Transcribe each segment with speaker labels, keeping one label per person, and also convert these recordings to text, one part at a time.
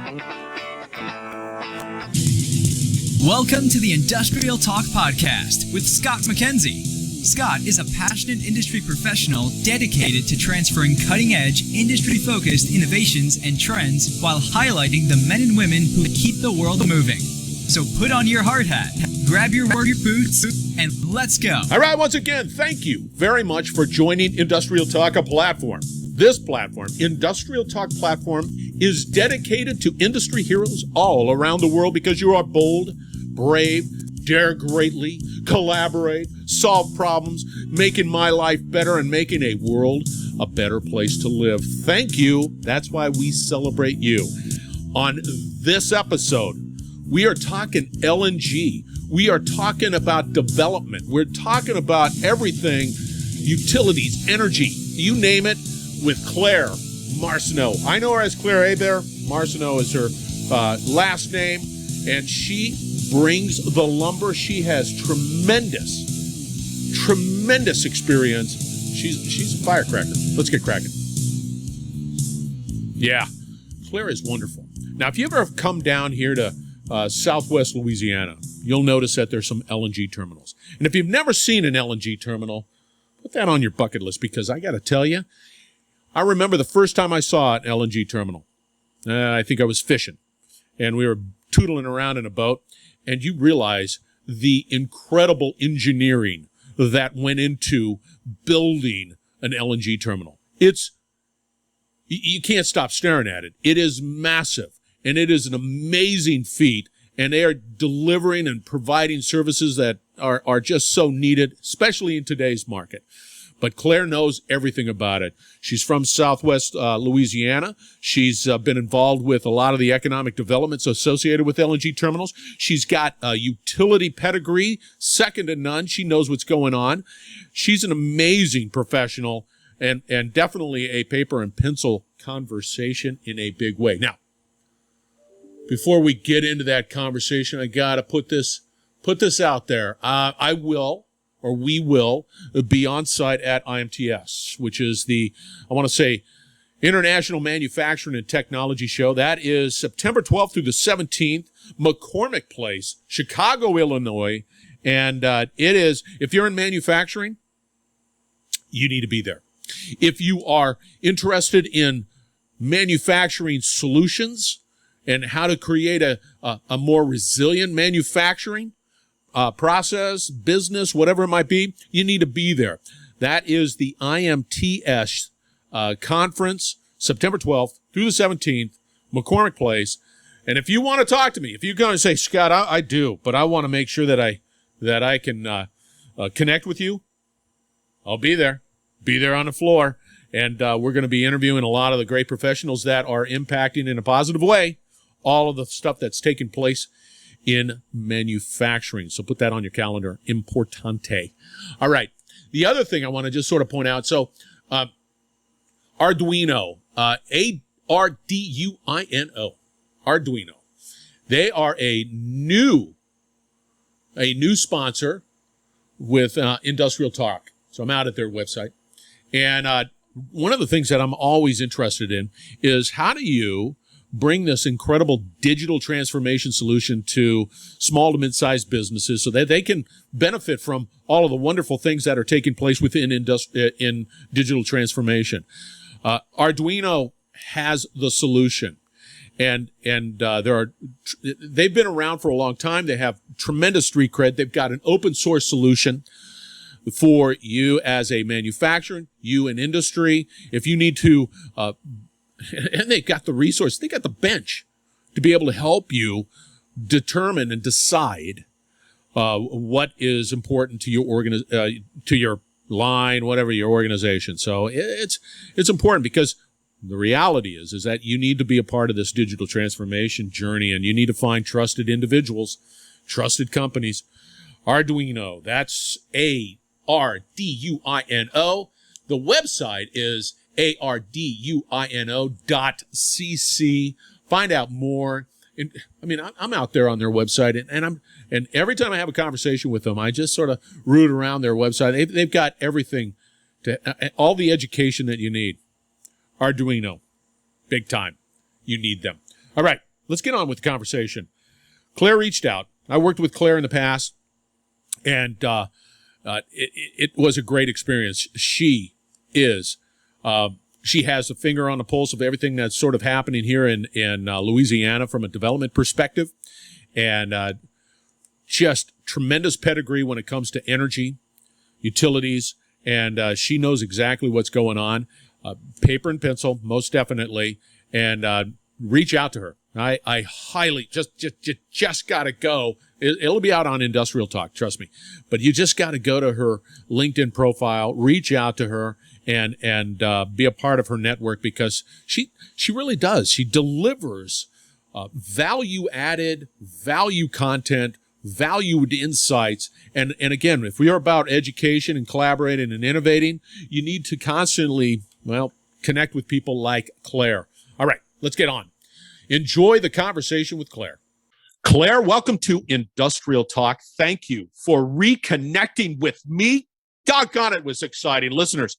Speaker 1: Welcome to the Industrial Talk Podcast with Scott McKenzie. Scott is a passionate industry professional dedicated to transferring cutting-edge, industry-focused innovations and trends while highlighting the men and women who keep the world moving. So put on your hard hat, grab your warrior boots, and let's go.
Speaker 2: All right, once again, thank you very much for joining Industrial Talk, a platform. This platform, Industrial Talk Platform, is dedicated to industry heroes all around the world because you are bold, brave, dare greatly, collaborate, solve problems, making my life better and making a world a better place to live. Thank you. That's why we celebrate you. On this episode, we are talking LNG. We are talking about development. We're talking about everything, utilities, energy, you name it, with Clair Marceaux. I know her as Clair there. Marceaux is her last name, and she brings the lumber. She has tremendous experience. She's a firecracker. Let's get cracking. Yeah, Clair is wonderful. Now, if you ever come down here to Southwest Louisiana, you'll notice that there's some LNG terminals. And if you've never seen an LNG terminal, put that on your bucket list, because I got to tell you, I remember the first time I saw an LNG terminal. I think I was fishing, and we were tootling around in a boat, and you realize the incredible engineering that went into building an LNG terminal. You can't stop staring at it. It is massive, and it is an amazing feat, and they are delivering and providing services that are just so needed, especially in today's market. But Clair knows everything about it. She's from Southwest Louisiana. She's been involved with a lot of the economic developments associated with LNG terminals. She's got a utility pedigree, second to none. She knows what's going on. She's an amazing professional and definitely a paper and pencil conversation in a big way. Now, before we get into that conversation, I got to put this out there. We will be on site at IMTS, which is the International Manufacturing and Technology Show. That is September 12th through the 17th, McCormick Place, Chicago, Illinois. And it is, if you're in manufacturing, you need to be there. If you are interested in manufacturing solutions and how to create a more resilient manufacturing process, business, whatever it might be, you need to be there. That is the IMTS conference, September 12th through the 17th, McCormick Place. And if you want to talk to me, if you're going to say, Scott, I do, but I want to make sure that I can connect with you, I'll be there. Be there on the floor. And we're going to be interviewing a lot of the great professionals that are impacting in a positive way all of the stuff that's taking place in manufacturing. So put that on your calendar. Importante. All right. The other thing I want to just sort of point out. So Arduino, A-R-D-U-I-N-O, Arduino. They are a new sponsor with Industrial Talk. So I'm out at their website. And one of the things that I'm always interested in is how do you bring this incredible digital transformation solution to small to mid-sized businesses so that they can benefit from all of the wonderful things that are taking place within in digital transformation. Arduino has the solution, and they've been around for a long time. They have tremendous street cred. They've got an open source solution for you as a manufacturer, you in industry. If you need to and they've got the resource, they got the bench to be able to help you determine and decide what is important to your to your line, whatever your organization. So it's important because the reality is that you need to be a part of this digital transformation journey, and you need to find trusted individuals, trusted companies. Arduino, that's A-R-D-U-I-N-O. The website is ARDUINO.cc. Find out more. I'm out there on their website, and every time I have a conversation with them, I just sort of root around their website. They've got everything, all the education that you need. Arduino, big time. You need them. All right, let's get on with the conversation. Clair reached out. I worked with Clair in the past, and it was a great experience. She has a finger on the pulse of everything that's sort of happening here in Louisiana from a development perspective, and just tremendous pedigree when it comes to energy, utilities, and she knows exactly what's going on. Paper and pencil, most definitely, and reach out to her. I highly just got to go. It'll be out on Industrial Talk, trust me. But you just got to go to her LinkedIn profile, reach out to her, and be a part of her network, because she really does. She delivers value-added, value content, valued insights. And again, if we are about education and collaborating and innovating, you need to constantly, connect with people like Clair. All right, let's get on. Enjoy the conversation with Clair. Clair, welcome to Industrial Talk. Thank you for reconnecting with me. Doggone, it was exciting. Listeners,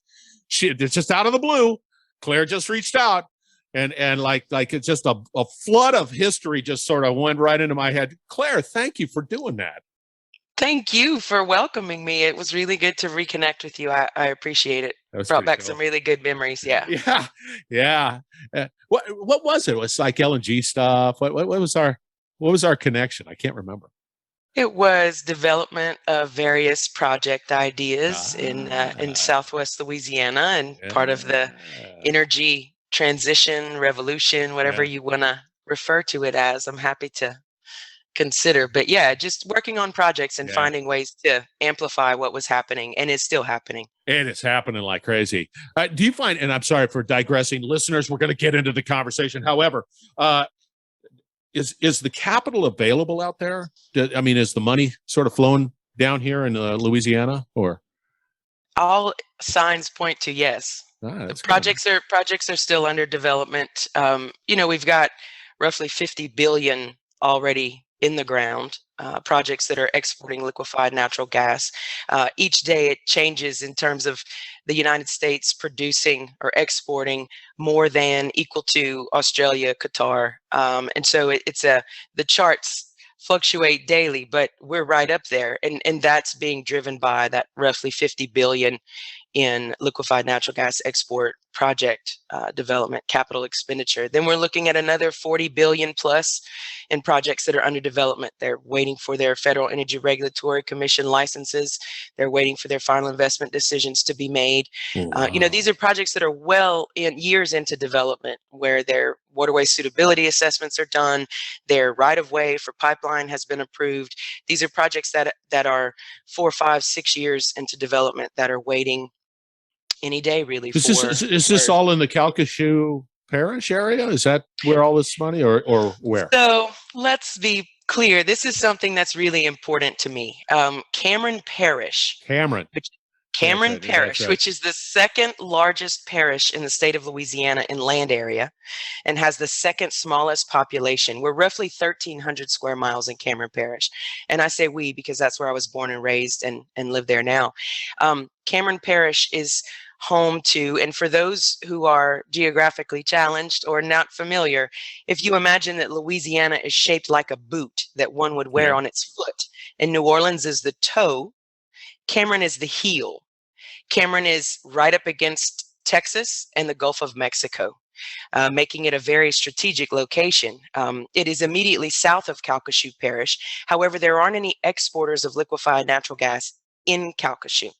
Speaker 2: it's just out of the blue. Clair just reached out, and like it's just a flood of history just sort of went right into my head. Clair, thank you for doing that.
Speaker 3: Thank you for welcoming me. It was really good to reconnect with you. I appreciate it. Brought back some really good memories. Yeah.
Speaker 2: Yeah. What was it? It was like LnG stuff. What was our connection? I can't remember.
Speaker 3: It was development of various project ideas in Southwest Louisiana, and part of the energy transition, revolution, whatever you want to refer to it as. I'm happy to consider, but just working on projects and finding ways to amplify what was happening, and is still happening.
Speaker 2: And it's happening like crazy. Do you find, and I'm sorry for digressing, listeners, we're going to get into the conversation. However, is the capital available out there? Is the money sort of flowing down here in Louisiana, or?
Speaker 3: All signs point to yes. Projects are still under development. We've got roughly 50 billion already in the ground, projects that are exporting liquefied natural gas. Each day it changes in terms of the United States producing or exporting more than equal to Australia, Qatar. And so the charts fluctuate daily, but we're right up there. And that's being driven by that roughly 50 billion in liquefied natural gas export project development capital expenditure. Then we're looking at another 40 billion plus in projects that are under development. They're waiting for their Federal Energy Regulatory Commission licenses. They're waiting for their final investment decisions to be made. Wow. These are projects that are years into development, where their waterway suitability assessments are done, their right-of-way for pipeline has been approved. These are projects that are 4, 5, 6 years into development that are waiting any day, really. Is
Speaker 2: this all in the Calcasieu Parish area? Is that where all this money, or where?
Speaker 3: So let's be clear. This is something that's really important to me. Cameron Parish.
Speaker 2: Cameron
Speaker 3: Parish, which is the second largest parish in the state of Louisiana in land area, and has the second smallest population. We're roughly 1,300 square miles in Cameron Parish. And I say we because that's where I was born and raised and live there now. Cameron Parish is home to, and for those who are geographically challenged or not familiar, if you imagine that Louisiana is shaped like a boot that one would wear on its foot, and New Orleans is the toe, Cameron is the heel. Cameron is right up against Texas and the Gulf of Mexico, making it a very strategic location. It is immediately south of Calcasieu Parish. However, there aren't any exporters of liquefied natural gas in Calcasieu.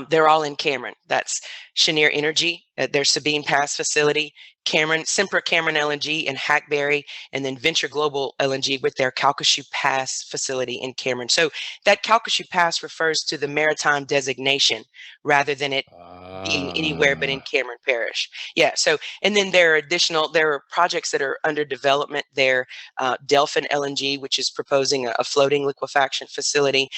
Speaker 3: They're all in Cameron. That's Cheniere Energy at their Sabine Pass facility, Sempra Cameron LnG in Hackberry, and then Venture Global LnG with their Calcasieu Pass facility in Cameron. So that Calcasieu Pass refers to the maritime designation rather than it being anywhere but in Cameron Parish. So, and then there are projects that are under development there. Delphin LnG, which is proposing a floating liquefaction facility.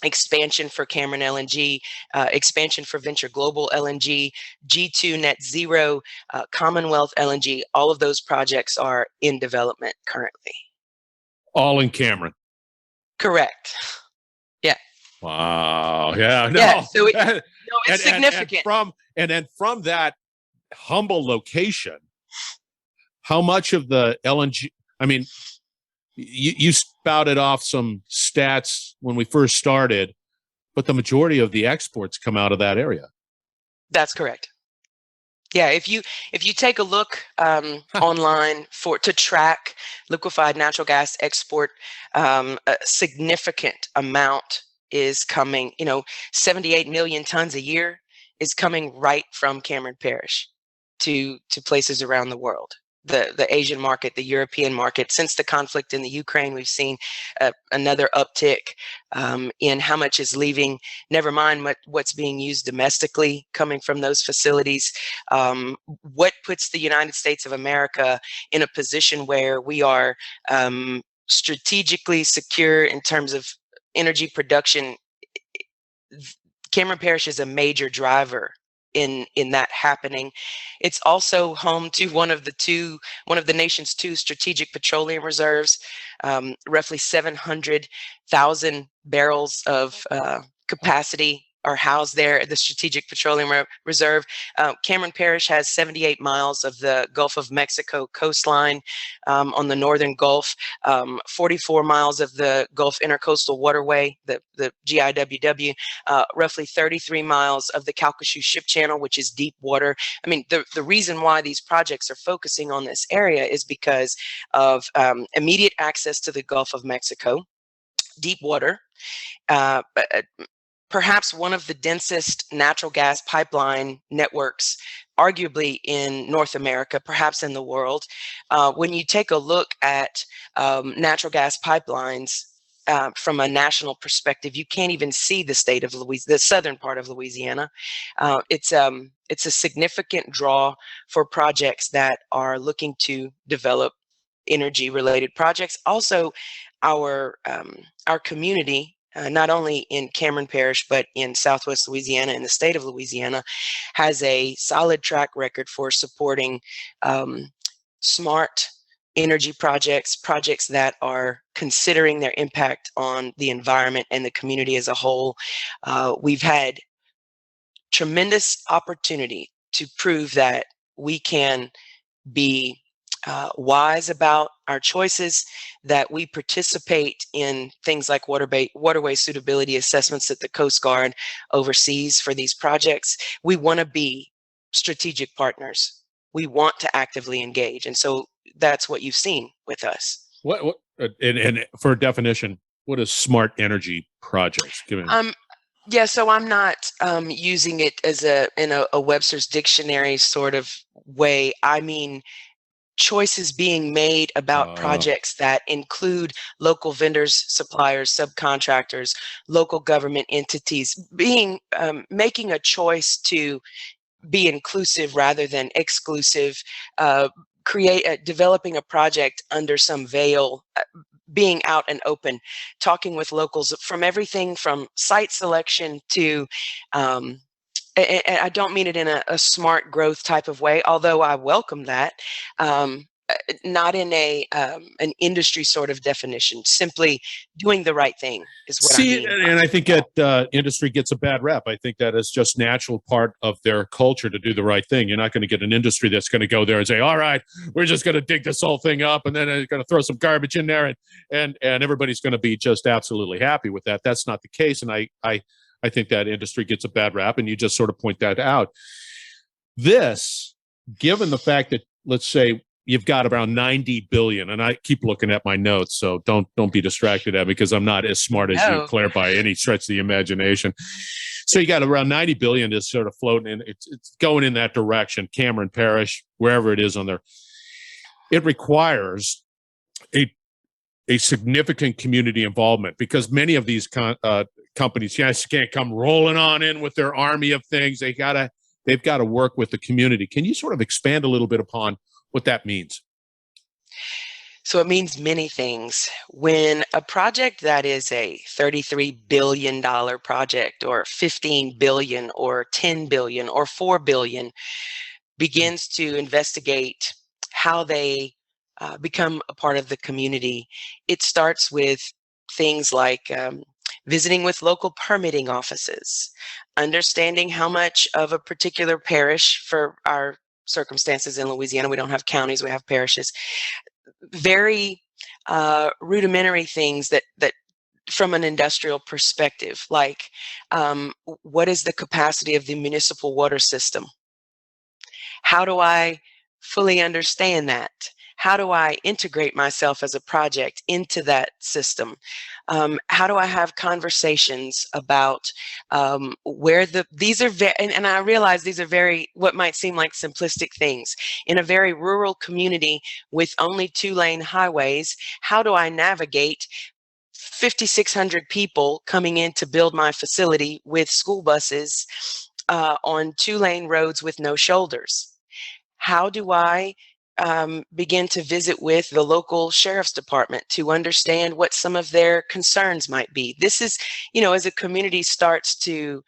Speaker 3: Expansion for Cameron LnG, expansion for Venture Global LnG, G2 Net Zero, Commonwealth LnG. All of those projects are in development currently.
Speaker 2: All in Cameron.
Speaker 3: Correct. Yeah.
Speaker 2: Wow. Yeah. No.
Speaker 3: Yeah. So it's significant.
Speaker 2: And then from that humble location, how much of the LNG, I mean, you spouted off some stats when we first started, but the majority of the exports come out of that area.
Speaker 3: That's correct. Yeah, if you take a look online to track liquefied natural gas export, a significant amount is coming. 78 million tons a year is coming right from Cameron Parish to places around the world. The Asian market, the European market. Since the conflict in the Ukraine, we've seen another uptick in how much is leaving, never mind what's being used domestically coming from those facilities. What puts the United States of America in a position where we are strategically secure in terms of energy production. Cameron Parish is a major driver in that happening. It's also home to one of the nation's two strategic petroleum reserves. Roughly 700,000 barrels of capacity are housed there at the Strategic Petroleum Reserve. Cameron Parish has 78 miles of the Gulf of Mexico coastline on the northern Gulf, 44 miles of the Gulf Intercoastal Waterway, the GIWW, roughly 33 miles of the Calcasieu Ship Channel, which is deep water. I mean, the reason why these projects are focusing on this area is because of immediate access to the Gulf of Mexico, deep water, perhaps one of the densest natural gas pipeline networks, arguably in North America, perhaps in the world. When you take a look at natural gas pipelines from a national perspective, you can't even see the state of Louisiana, the southern part of Louisiana. It's a significant draw for projects that are looking to develop energy-related projects. Also, our community, not only in Cameron Parish, but in Southwest Louisiana and the state of Louisiana, has a solid track record for supporting smart energy projects that are considering their impact on the environment and the community as a whole. We've had tremendous opportunity to prove that we can be wise about our choices, that we participate in things like waterway suitability assessments that the Coast Guard oversees for these projects. We want to be strategic partners. We want to actively engage. And so that's what you've seen with us.
Speaker 2: What and for a definition, what is smart energy projects?
Speaker 3: Yeah, so I'm not using it as in a Webster's dictionary sort of way. I mean, choices being made about projects that include local vendors, suppliers, subcontractors, local government entities, making a choice to be inclusive rather than exclusive, developing a project under some veil, being out and open, talking with locals from everything from site selection to and I don't mean it in a smart growth type of way, although I welcome that. Not in an industry sort of definition. Simply doing the right thing is what I mean.
Speaker 2: And I think that industry gets a bad rep. I think that is just natural part of their culture to do the right thing. You're not going to get an industry that's going to go there and say, "All right, we're just going to dig this whole thing up, and then they're going to throw some garbage in there, and everybody's going to be just absolutely happy with that." That's not the case, and I think that industry gets a bad rap, and you just sort of point that out. This, given the fact that, let's say, you've got around 90 billion, and I keep looking at my notes, so don't be distracted at me because I'm not as smart as you, Claire, by any stretch of the imagination. So you got around 90 billion is sort of floating in. It's going in that direction. Cameron Parish, wherever it is on there, it requires a significant community involvement because many of these companies can't come rolling on in with their army of things. They've got to work with the community. Can you sort of expand a little bit upon what that means?
Speaker 3: So it means many things. When a project that is a $33 billion project or $15 billion or $10 billion or $4 billion begins to investigate how they become a part of the community, it starts with things like visiting with local permitting offices, understanding how much of a particular parish, for our circumstances in Louisiana. We don't have counties, we have parishes. Very rudimentary things that from an industrial perspective, like what is the capacity of the municipal water system? How do I fully understand that? How do I integrate myself as a project into that system? How do I have conversations about where these are, and I realize these are very, what might seem like simplistic things. In a very rural community with only 2-lane highways, how do I navigate 5,600 people coming in to build my facility with school buses on 2-lane roads with no shoulders? How do I begin to visit with the local sheriff's department to understand what some of their concerns might be? This is, as a community starts to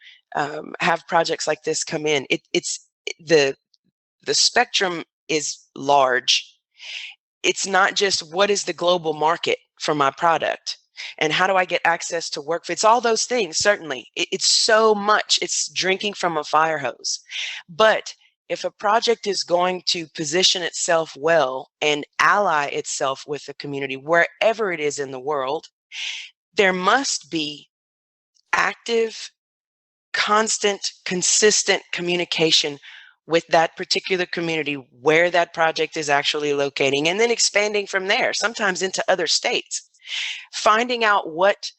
Speaker 3: have projects like this come in, it's the spectrum is large. It's not just what is the global market for my product and how do I get access to work. It's all those things, certainly. It's so much. It's drinking from a fire hose. But if a project is going to position itself well and ally itself with the community, wherever it is in the world, there must be active, constant, consistent communication with that particular community where that project is actually locating, and then expanding from there, sometimes into other states, finding out what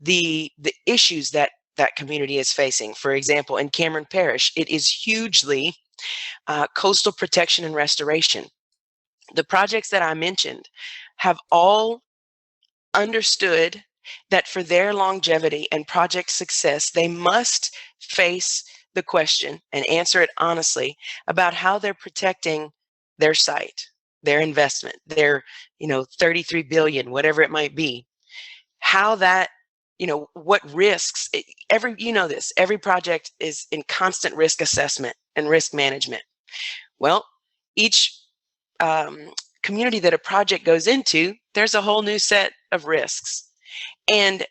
Speaker 3: the issues that community is facing. For example, in Cameron Parish, it is hugely coastal protection and restoration. The projects that I mentioned have all understood that for their longevity and project success, they must face the question and answer it honestly about how they're protecting their site, their investment, their 33 billion, whatever it might be. How that, what risks, every project is in constant risk assessment and risk management. Well, each community that a project goes into, there's a whole new set of risks. And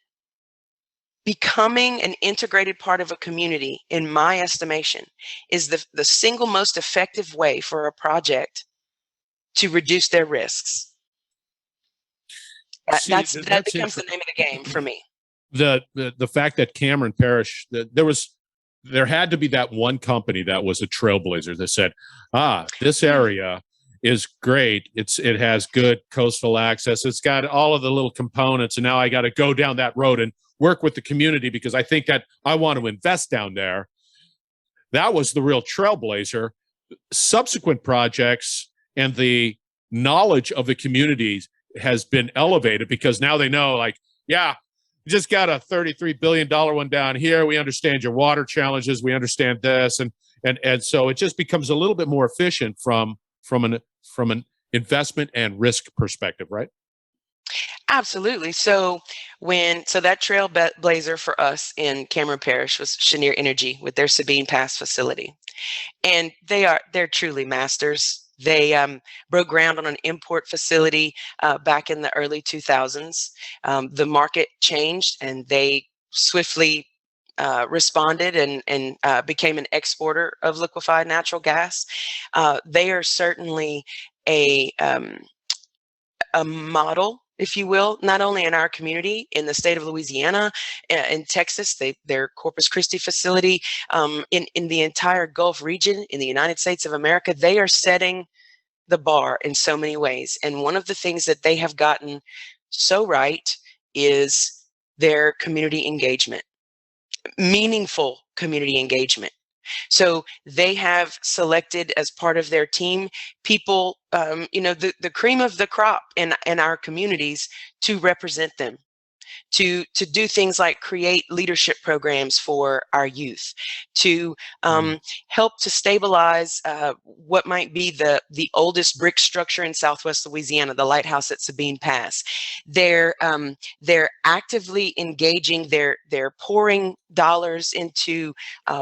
Speaker 3: becoming an integrated part of a community, in my estimation, is the single most effective way for a project to reduce their risks. That becomes the name of the game for me.
Speaker 2: The fact that Cameron Parish, there had to be that one company that was a trailblazer that said, this area is great. It has good coastal access. It's got all of the little components, and now I got to go down that road and work with the community because I think that I want to invest down there. That was the real trailblazer. Subsequent projects and the knowledge of the communities has been elevated because now they know, like, yeah, you just got a $33 billion one down here. We understand your water challenges. We understand this. And so it just becomes a little bit more efficient from an investment and risk perspective, right?
Speaker 3: Absolutely. So that trailblazer for us in Cameron Parish was Cheniere Energy with their Sabine Pass facility. And they're truly masters. They broke ground on an import facility back in the early 2000s. The market changed and they swiftly responded and became an exporter of liquefied natural gas. They are certainly a model, if you will, not only in our community, in the state of Louisiana, in Texas, their Corpus Christi facility, in the entire Gulf region, in the United States of America. They are setting the bar in so many ways. And one of the things that they have gotten so right is their community engagement, meaningful community engagement. So they have selected as part of their team people, the cream of the crop in our communities to represent them, to do things like create leadership programs for our youth, to help to stabilize what might be the oldest brick structure in Southwest Louisiana, the lighthouse at Sabine Pass. They're actively engaging. They're pouring dollars into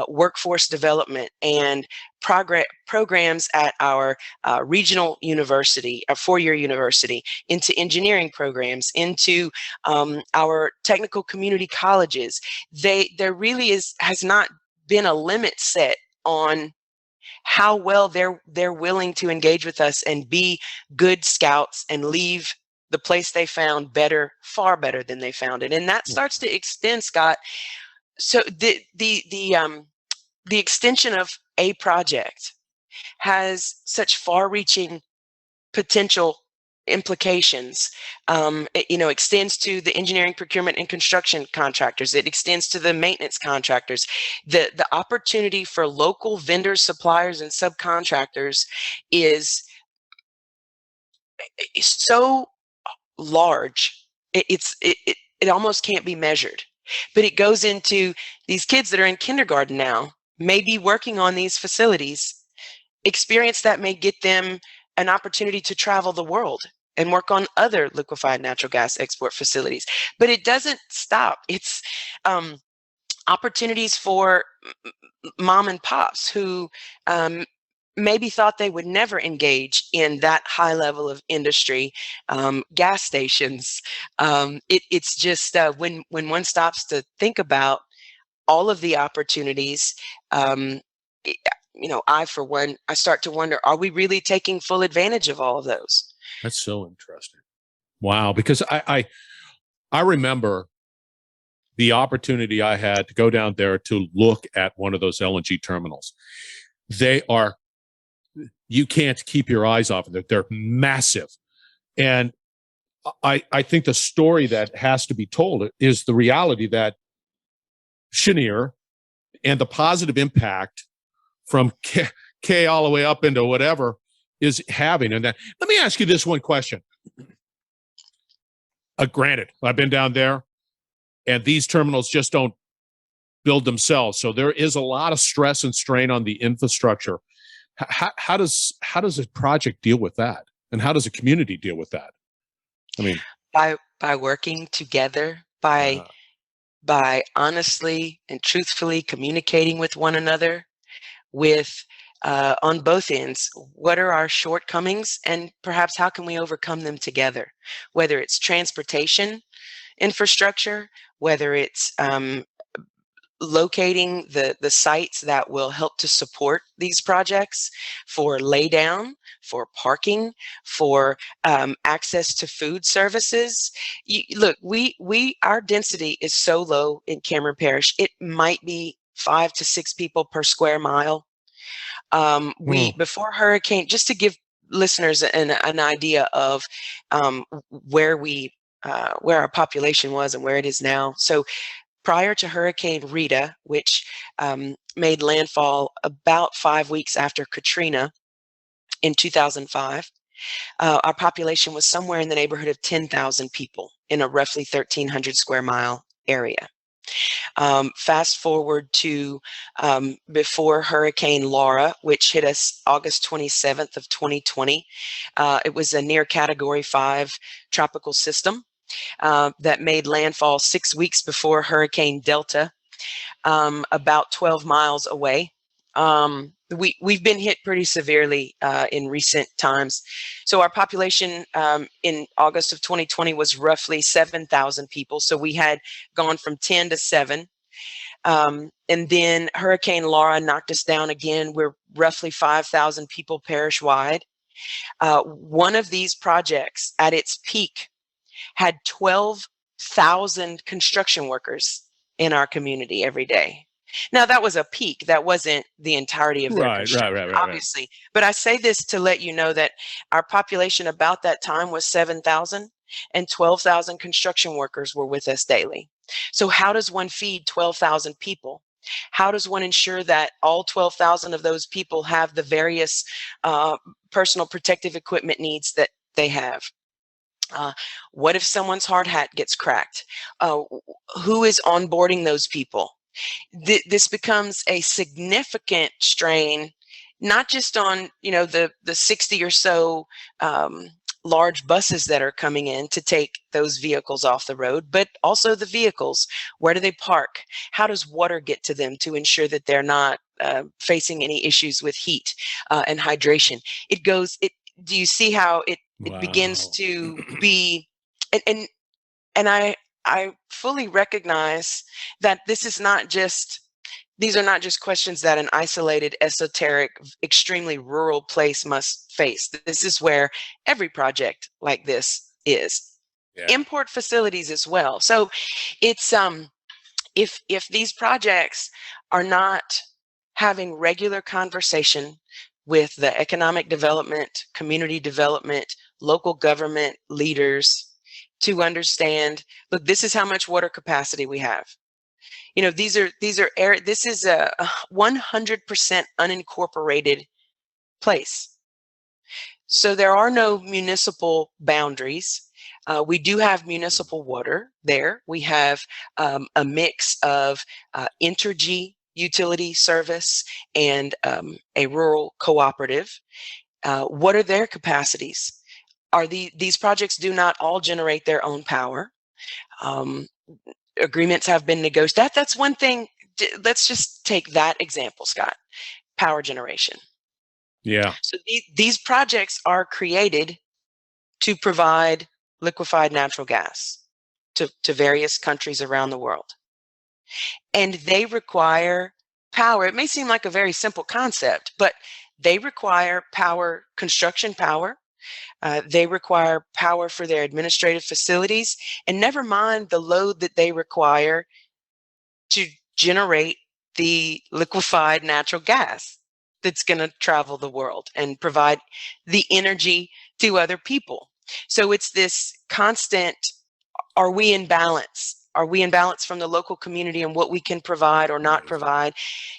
Speaker 3: workforce development and programs at our regional university, a 4-year university, into engineering programs, into our technical community colleges. There really has not been a limit set on how well they're willing to engage with us and be good scouts and leave the place they found better, far better than they found it. And that starts to extend, Scott. So the extension of a project has such far-reaching potential implications. It extends to the engineering, procurement, and construction contractors. It extends to the maintenance contractors. The opportunity for local vendors, suppliers, and subcontractors is so large. It almost can't be measured. But it goes into these kids that are in kindergarten now, maybe working on these facilities, experience that may get them an opportunity to travel the world and work on other liquefied natural gas export facilities. But it doesn't stop. It's opportunities for mom and pops who maybe thought they would never engage in that high level of industry, gas stations. It's just when one stops to think about all of the opportunities, I, for one, I start to wonder, are we really taking full advantage of all of those?
Speaker 2: That's so interesting. Wow. Because I remember the opportunity I had to go down there to look at one of those LNG terminals. You can't keep your eyes off of it. They're massive. And I think the story that has to be told is the reality that Cheniere and the positive impact from K all the way up into whatever is having. And that, let me ask you this one question. Granted, I've been down there, and these terminals just don't build themselves. So there is a lot of stress and strain on the infrastructure. How does a project deal with that? And how does a community deal with that? I mean,
Speaker 3: by working together, by honestly and truthfully communicating with one another, with on both ends, what are our shortcomings, and perhaps how can we overcome them together? Whether it's transportation infrastructure, whether it's locating the sites that will help to support these projects for laydown, for parking, for access to food services. Look, our density is so low in Cameron Parish. It might be 5 to 6 people per square mile. Before hurricane, just to give listeners an idea of where our population was and where it is now. So prior to Hurricane Rita, which made landfall about 5 weeks after Katrina in 2005, our population was somewhere in the neighborhood of 10,000 people in a roughly 1,300 square mile area. Fast forward to before Hurricane Laura, which hit us August 27th of 2020. It was a near Category 5 tropical system that made landfall 6 weeks before Hurricane Delta, about 12 miles away. We've been hit pretty severely in recent times. So our population in August of 2020 was roughly 7,000 people. So we had gone from 10 to 7. And then Hurricane Laura knocked us down again. We're roughly 5,000 people parish-wide. One of these projects at its peak had 12,000 construction workers in our community every day. Now, that was a peak. That wasn't the entirety of their construction, obviously. But I say this to let you know that our population about that time was 7,000, and 12,000 construction workers were with us daily. So how does one feed 12,000 people? How does one ensure that all 12,000 of those people have the various personal protective equipment needs that they have? What if someone's hard hat gets cracked? Who is onboarding those people? This becomes a significant strain, not just on the 60 or so large buses that are coming in to take those vehicles off the road, but also the vehicles. Where do they park? How does water get to them to ensure that they're not facing any issues with heat and hydration? Do you see how it begins to be, and I fully recognize that this is not just these are not just questions that an isolated, esoteric, extremely rural place must face. This is where every project like this is. Yeah. Import facilities as well. So it's if these projects are not having regular conversation with the economic development, community development, local government leaders to understand, look, this is how much water capacity we have. You know, this is a 100% unincorporated place. So there are no municipal boundaries. We do have municipal water there. We have a mix of Entergy utility service and a rural cooperative. What are their capacities? These projects do not all generate their own power. Agreements have been negotiated. That's one thing. Let's just take that example, Scott. Power generation.
Speaker 2: Yeah.
Speaker 3: So these projects are created to provide liquefied natural gas to various countries around the world. And they require power. It may seem like a very simple concept, but they require power, construction power. They require power for their administrative facilities, and never mind the load that they require to generate the liquefied natural gas that's going to travel the world and provide the energy to other people. So it's this constant, are we in balance? Are we in balance from the local community and what we can provide or not provide?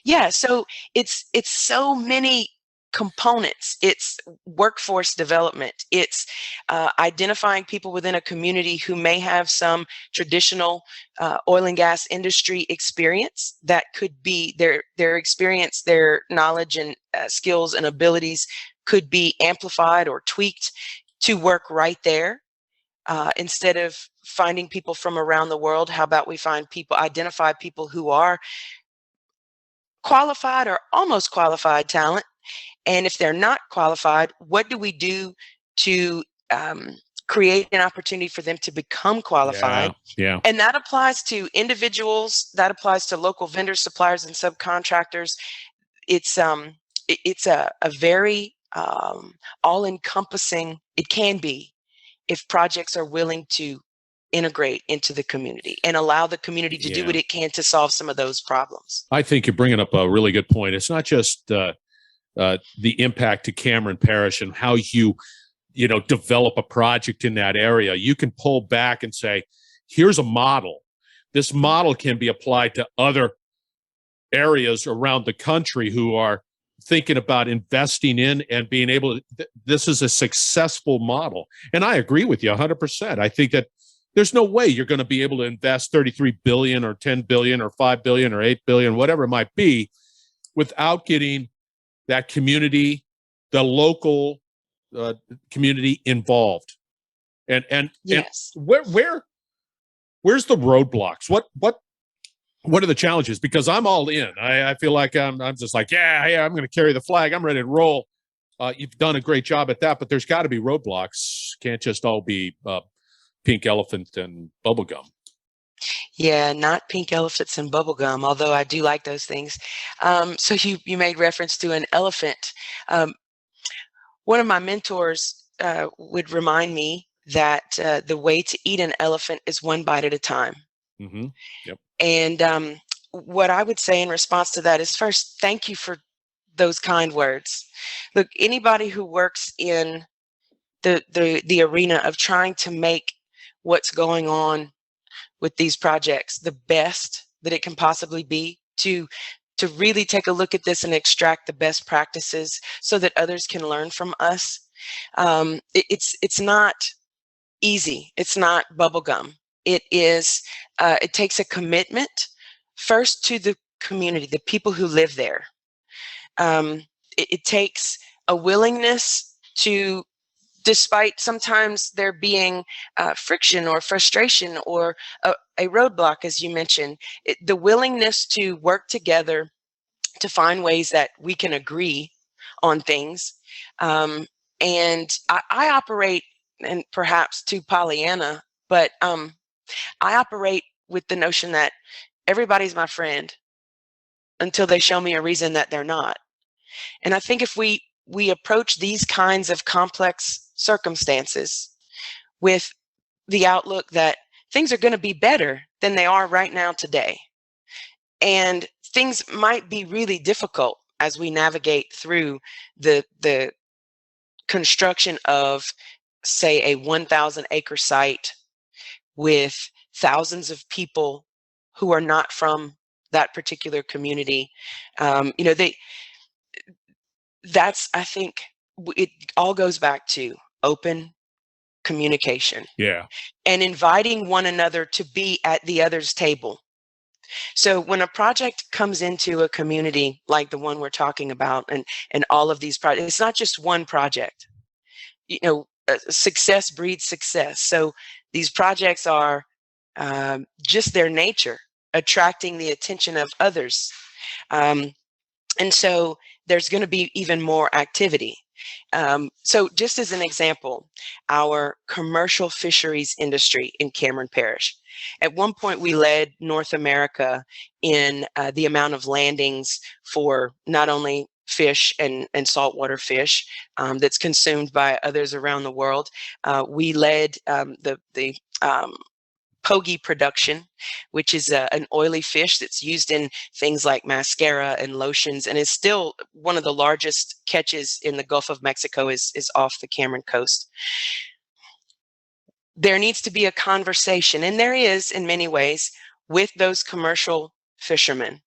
Speaker 3: Yeah, so it's so many components. It's workforce development. It's identifying people within a community who may have some traditional oil and gas industry experience. That could be their experience, their knowledge and skills and abilities could be amplified or tweaked to work right there. Instead of finding people from around the world, how about we identify people who are qualified or almost qualified talent? And if they're not qualified, what do we do to create an opportunity for them to become qualified?
Speaker 2: Yeah.
Speaker 3: And that applies to individuals, that applies to local vendors, suppliers, and subcontractors. It's a very all-encompassing, it can be, if projects are willing to integrate into the community and allow the community to do what it can to solve some of those problems.
Speaker 2: I think you're bringing up a really good point. It's not just the impact to Cameron Parish and how you develop a project in that area. You can pull back and say, here's a model. This model can be applied to other areas around the country who are thinking about investing in and being able to, this is a successful model. And I agree with you 100%. I think that there's no way you're going to be able to invest 33 billion or 10 billion or 5 billion or 8 billion, whatever it might be, without getting that community, the local community involved. And
Speaker 3: yes.
Speaker 2: And where's the roadblocks? What are the challenges? Because I'm all in. I feel like I'm just like, yeah, I'm going to carry the flag. I'm ready to roll. You've done a great job at that, but there's got to be roadblocks. Can't just all be pink elephant and bubblegum.
Speaker 3: Yeah, not pink elephants and bubblegum, although I do like those things. So you made reference to an elephant. One of my mentors would remind me that the way to eat an elephant is one bite at a time.
Speaker 2: Mm-hmm. Yep.
Speaker 3: And what I would say in response to that is, first, thank you for those kind words. Look, anybody who works in the arena of trying to make what's going on with these projects the best that it can possibly be, to really take a look at this and extract the best practices so that others can learn from us. It's not easy. It's not bubblegum. It is. It takes a commitment first to the community, the people who live there. It takes a willingness to, despite sometimes there being friction or frustration or a roadblock, as you mentioned, the willingness to work together to find ways that we can agree on things. And I operate, and perhaps too Pollyanna, but I operate with the notion that everybody's my friend. until they show me a reason that they're not. And I think if we approach these kinds of complex circumstances with the outlook that things are going to be better than they are right now today, and things might be really difficult as we navigate through the construction of, say, a 1,000 acre site with thousands of people who are not from that particular community. That's, I think, it all goes back to open communication.
Speaker 2: Yeah.
Speaker 3: And inviting one another to be at the other's table. So when a project comes into a community like the one we're talking about, and all of these projects, it's not just one project. Success breeds success. So these projects are just their nature, attracting the attention of others. And so there's going to be even more activity. So just as an example, our commercial fisheries industry in Cameron Parish. At one point, we led North America in the amount of landings for not only fish and saltwater fish that's consumed by others around the world. We led the pogie production, which is an oily fish that's used in things like mascara and lotions, and is still one of the largest catches in the Gulf of Mexico is off the Cameron coast. There needs to be a conversation, and there is in many ways, with those commercial fishermen,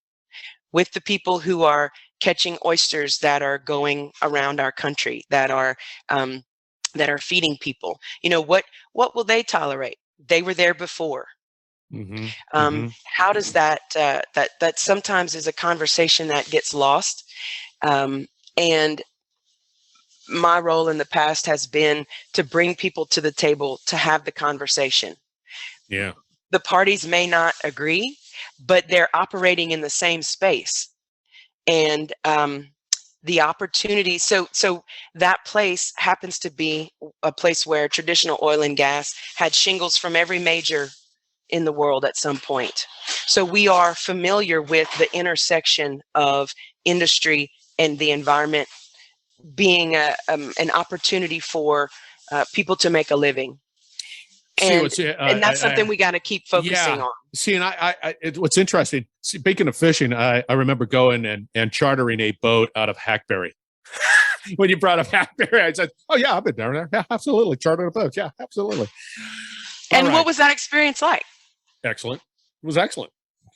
Speaker 3: with the people who are catching oysters that are going around our country, that are feeding people. What will they tolerate? They were there before.
Speaker 2: Mm-hmm.
Speaker 3: How does that sometimes is a conversation that gets lost. And my role in the past has been to bring people to the table to have the conversation.
Speaker 2: Yeah.
Speaker 3: The parties may not agree, but they're operating in the same space. And the opportunity, so that place happens to be a place where traditional oil and gas had shingles from every major in the world at some point. So we are familiar with the intersection of industry and the environment being an opportunity for people to make a living. And that's something we got to keep focusing on.
Speaker 2: See, and what's interesting, speaking of fishing, I remember going and chartering a boat out of Hackberry. When you brought up Hackberry, I said, "Oh yeah, I've been down there. Yeah, absolutely, chartered a boat. Yeah, absolutely."
Speaker 3: And what was that experience like?
Speaker 2: Excellent. It was excellent.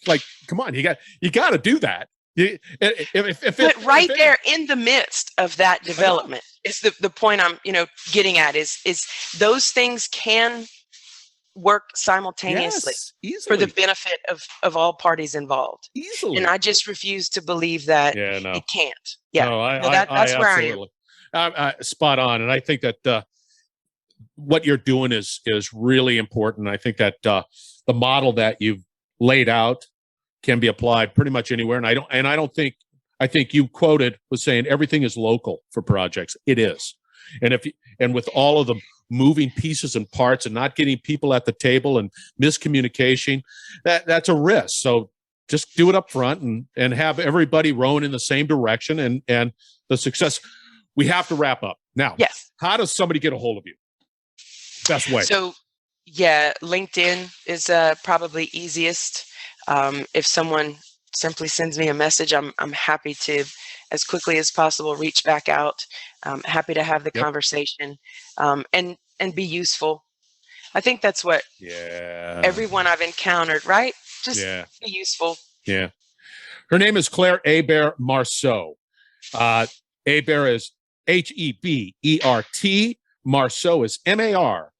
Speaker 2: Like, come on, you got to do that. But
Speaker 3: right there in the midst of that development is the point I'm getting at is those things can work simultaneously for the benefit of all parties involved.
Speaker 2: Easily.
Speaker 3: And I just refuse to believe that it can't. Yeah,
Speaker 2: no,
Speaker 3: that's where
Speaker 2: absolutely. I am. Spot on. And I think that what you're doing is really important. I think that the model that you've laid out can be applied pretty much anywhere. I think you quoted was saying everything is local for projects. It is. And with all of the moving pieces and parts and not getting people at the table and miscommunication, that's a risk. So just do it up front and have everybody rowing in the same direction and the success. We have to wrap up. Now,
Speaker 3: yes.
Speaker 2: How does somebody get a hold of you? Best way.
Speaker 3: So, LinkedIn is probably easiest. If someone simply sends me a message, I'm happy to, as quickly as possible, reach back out. Happy to have the conversation and be useful. I think that's what everyone I've encountered, right? Just be useful.
Speaker 2: Yeah. Her name is Clair Marceaux. Hebert is Hebert. Marceaux is Marceaux,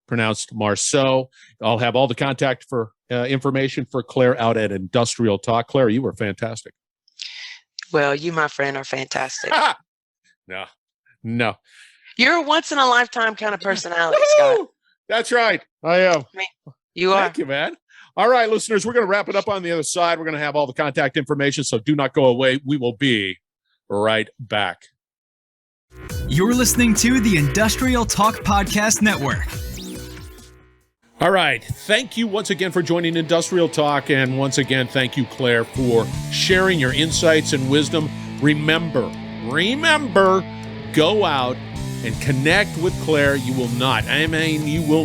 Speaker 2: pronounced Marceaux. I'll have all the contact for information for Clair out at Industrial Talk. Clair, you were fantastic.
Speaker 3: Well, you, my friend, are fantastic.
Speaker 2: No.
Speaker 3: You're a once-in-a-lifetime kind of personality, Scott.
Speaker 2: That's right. I am.
Speaker 3: You are.
Speaker 2: Thank you, man. All right, listeners, we're going to wrap it up on the other side. We're going to have all the contact information, so do not go away. We will be right back.
Speaker 1: You're listening to the Industrial Talk Podcast Network.
Speaker 2: All right. Thank you once again for joining Industrial Talk. And once again, thank you, Claire, for sharing your insights and wisdom. Remember, go out and connect with Claire. You will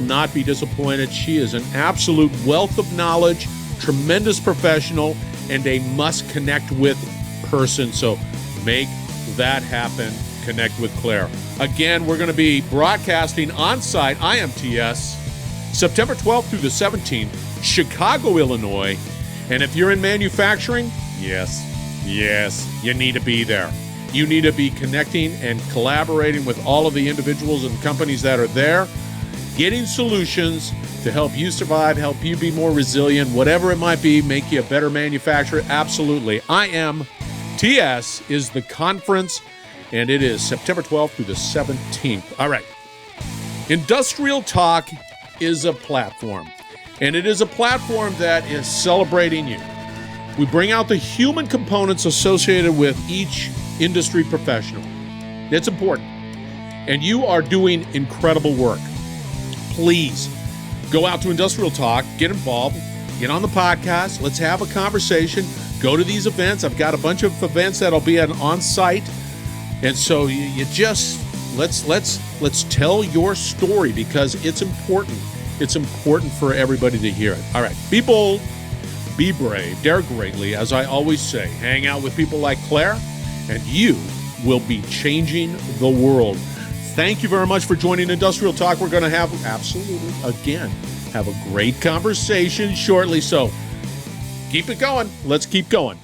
Speaker 2: not be disappointed. She is an absolute wealth of knowledge, tremendous professional, and a must connect with person. So make that happen. Connect with Claire. Again, we're going to be broadcasting on-site IMTS September 12th through the 17th, Chicago, Illinois. And if you're in manufacturing, yes, you need to be there. You need to be connecting and collaborating with all of the individuals and companies that are there, getting solutions to help you survive, help you be more resilient, whatever it might be, make you a better manufacturer. Absolutely. IMTS is the conference, and it is September 12th through the 17th. All right. Industrial Talk is a platform, and it is a platform that is celebrating you. We bring out the human components associated with each industry professional. It's important, and you are doing incredible work. Please go out to Industrial Talk, get involved, get on the podcast. Let's have a conversation. Go to these events. I've got a bunch of events that'll be on site, and so you just let's tell your story, because it's important. It's important for everybody to hear it. All right. Be bold, be brave, dare greatly. As I always say, hang out with people like Claire, and you will be changing the world. Thank you very much for joining Industrial Talk. We're going to have a great conversation shortly. So keep it going. Let's keep going.